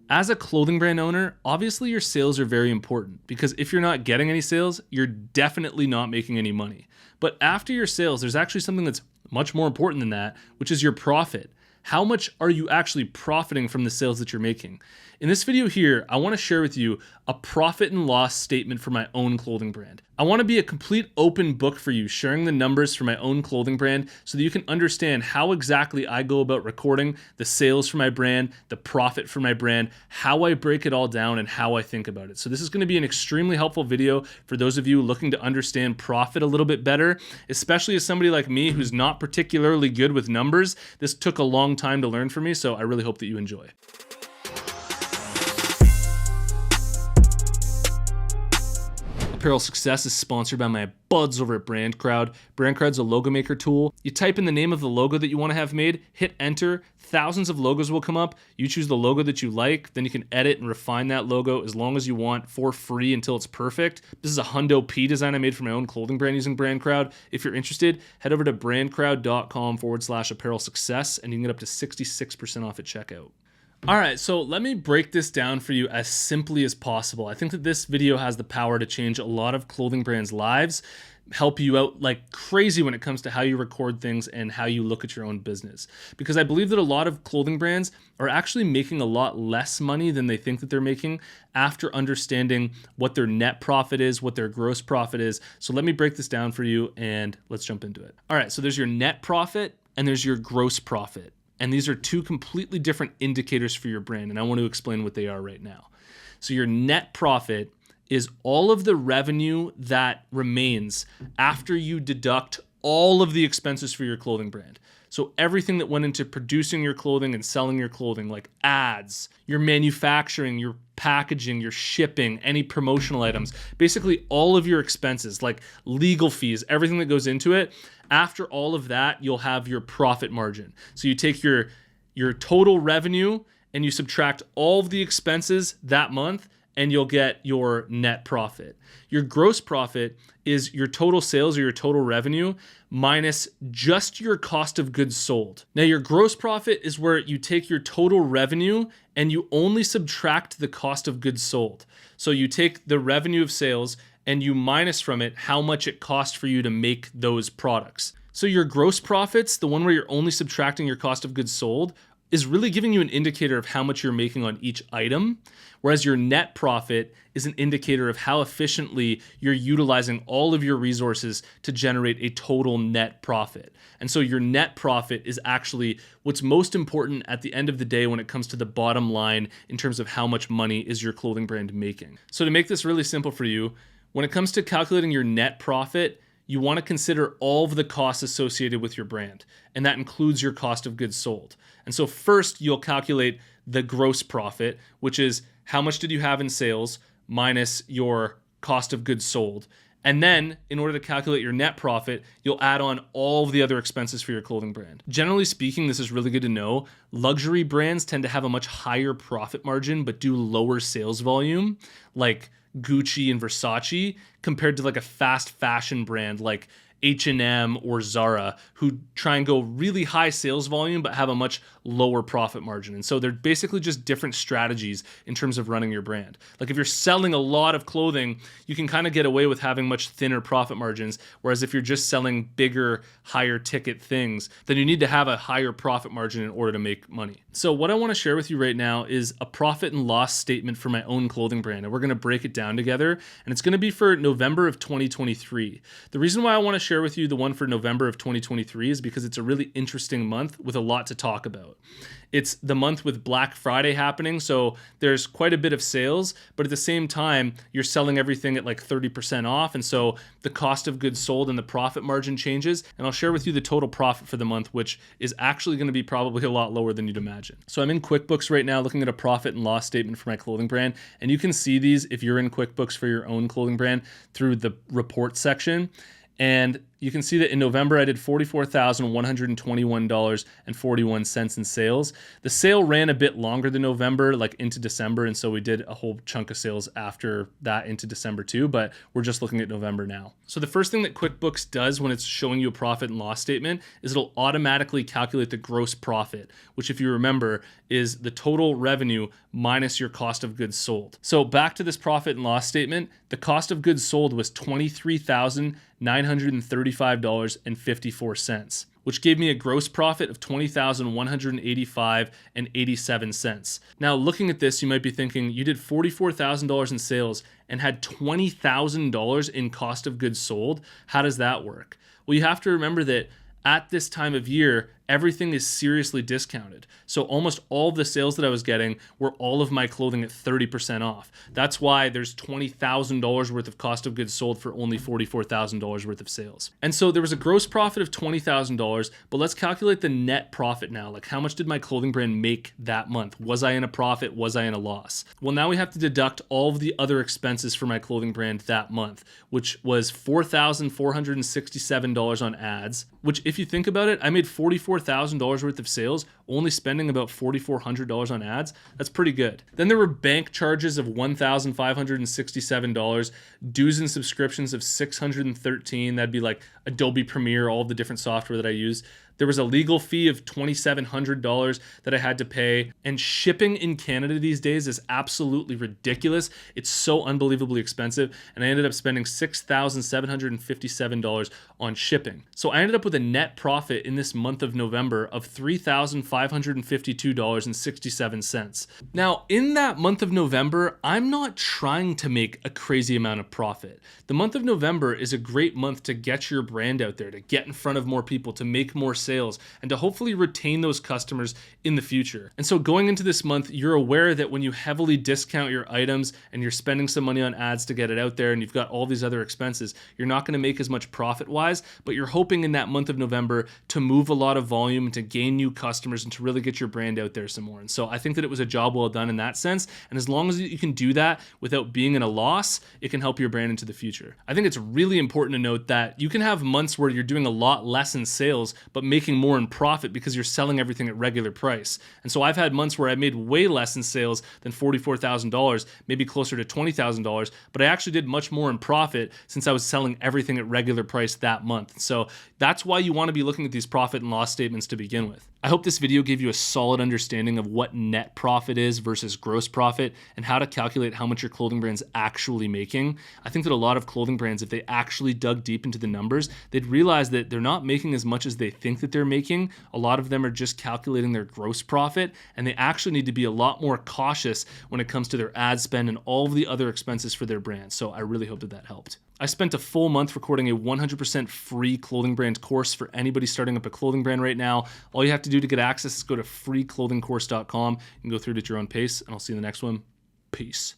As a clothing brand owner, obviously your sales are very important because if you're not getting any sales, you're definitely not making any money. But after your sales, there's actually something that's much more important than that, which is your profit. How much are you actually profiting from the sales that you're making? In this video here, I want to share with you a profit and loss statement for my own clothing brand. I want to be a complete open book for you, sharing the numbers for my own clothing brand so that you can understand how exactly I go about recording the sales for my brand, the profit for my brand, how I break it all down, and how I think about it. So this is going to be an extremely helpful video for those of you looking to understand profit a little bit better, especially as somebody like me who's not particularly good with numbers. This took a long time to learn for me, so I really hope that you enjoy. Apparel Success is sponsored by my buds over at BrandCrowd. BrandCrowd's a logo maker tool. You type in the name of the logo that you want to have made, hit enter, thousands of logos will come up. You choose the logo that you like, then you can edit and refine that logo as long as you want for free until it's perfect. This is a Hundo P design I made for my own clothing brand using BrandCrowd. If you're interested, head over to brandcrowd.com/apparel success and you can get up to 66% off at checkout. All right, so let me break this down for you as simply as possible. I think that this video has the power to change a lot of clothing brands' lives, help you out like crazy when it comes to how you record things and how you look at your own business. Because I believe that a lot of clothing brands are actually making a lot less money than they think that they're making after understanding what their net profit is, what their gross profit is. So let me break this down for you and let's jump into it. All right, so there's your net profit and there's your gross profit. And these are two completely different indicators for your brand, and I want to explain what they are right now. So your net profit is all of the revenue that remains after you deduct all of the expenses for your clothing brand. So everything that went into producing your clothing and selling your clothing, like ads, your manufacturing, your packaging, your shipping, any promotional items, basically all of your expenses, like legal fees, everything that goes into it. After all of that, you'll have your profit margin. So you take your total revenue and you subtract all of the expenses that month and you'll get your net profit. Your gross profit is your total sales or your total revenue minus just your cost of goods sold. Now, your gross profit is where you take your total revenue and you only subtract the cost of goods sold. So you take the revenue of sales and you minus from it how much it costs for you to make those products. So your gross profits, the one where you're only subtracting your cost of goods sold, is really giving you an indicator of how much you're making on each item, whereas your net profit is an indicator of how efficiently you're utilizing all of your resources to generate a total net profit. And so your net profit is actually what's most important at the end of the day when it comes to the bottom line in terms of how much money is your clothing brand making. So to make this really simple for you, when it comes to calculating your net profit, you want to consider all of the costs associated with your brand, and that includes your cost of goods sold. And so first, you'll calculate the gross profit, which is how much did you have in sales minus your cost of goods sold. And then, in order to calculate your net profit, you'll add on all of the other expenses for your clothing brand. Generally speaking, this is really good to know. Luxury brands tend to have a much higher profit margin, but do lower sales volume, like Gucci and Versace, compared to like a fast fashion brand like H&M or Zara, who try and go really high sales volume but have a much lower profit margin. And so they're basically just different strategies in terms of running your brand. Like if you're selling a lot of clothing, you can kind of get away with having much thinner profit margins, whereas if you're just selling bigger, higher ticket things, then you need to have a higher profit margin in order to make money. So what I want to share with you right now is a profit and loss statement for my own clothing brand, and we're going to break it down together, and it's going to be for November of 2023. The reason why I want to share with you the one for November of 2023 is because it's a really interesting month with a lot to talk about. It's the month with Black Friday happening, so there's quite a bit of sales, but at the same time, you're selling everything at like 30% off, and so the cost of goods sold and the profit margin changes, and I'll share with you the total profit for the month, which is actually going to be probably a lot lower than you'd imagine. So I'm in QuickBooks right now looking at a profit and loss statement for my clothing brand, and you can see these if you're in QuickBooks for your own clothing brand through the report section. And you can see that in November, I did $44,121.41 in sales. The sale ran a bit longer than November, like into December. And so we did a whole chunk of sales after that into December too, but we're just looking at November now. So the first thing that QuickBooks does when it's showing you a profit and loss statement is it'll automatically calculate the gross profit, which if you remember is the total revenue minus your cost of goods sold. So back to this profit and loss statement, the cost of goods sold was $23,935.54, which gave me a gross profit of $20,185.87. Now, looking at this, you might be thinking you did $44,000 in sales and had $20,000 in cost of goods sold. How does that work? Well, you have to remember that at this time of year, everything is seriously discounted. So almost all the sales that I was getting were all of my clothing at 30% off. That's why there's $20,000 worth of cost of goods sold for only $44,000 worth of sales. And so there was a gross profit of $20,000, but let's calculate the net profit now. Like, how much did my clothing brand make that month? Was I in a profit? Was I in a loss? Well, now we have to deduct all of the other expenses for my clothing brand that month, which was $4,467 on ads, which if you think about it, I made $44,000 worth of sales, only spending about $4,400 on ads. That's pretty good. Then there were bank charges of $1,567, dues and subscriptions of $613. That'd be like Adobe Premiere, all of the different software that I use. There was a legal fee of $2,700 that I had to pay. And shipping in Canada these days is absolutely ridiculous. It's so unbelievably expensive. And I ended up spending $6,757 on shipping. So I ended up with a net profit in this month of November of $3,552.67. Now, in that month of November, I'm not trying to make a crazy amount of profit. The month of November is a great month to get your brand out there, to get in front of more people, to make more sales, and to hopefully retain those customers in the future. And so going into this month, you're aware that when you heavily discount your items and you're spending some money on ads to get it out there and you've got all these other expenses, you're not going to make as much profit-wise, but you're hoping in that month of November to move a lot of volume and to gain new customers and to really get your brand out there some more. And so I think that it was a job well done in that sense. And as long as you can do that without being in a loss, it can help your brand into the future. I think it's really important to note that you can have months where you're doing a lot less in sales, but making more in profit because you're selling everything at regular price. And so I've had months where I made way less in sales than $44,000, maybe closer to $20,000, but I actually did much more in profit since I was selling everything at regular price that month. So that's why you want to be looking at these profit and loss statements to begin with. I hope this video gave you a solid understanding of what net profit is versus gross profit and how to calculate how much your clothing brand's actually making. I think that a lot of clothing brands, if they actually dug deep into the numbers, they'd realize that they're not making as much as they think that they're making. A lot of them are just calculating their gross profit, and they actually need to be a lot more cautious when it comes to their ad spend and all of the other expenses for their brand. So I really hope that that helped. I spent a full month recording a 100% free clothing brand course for anybody starting up a clothing brand right now. All you have to do to get access is go to freeclothingcourse.com and go through it at your own pace, and I'll see you in the next one. Peace.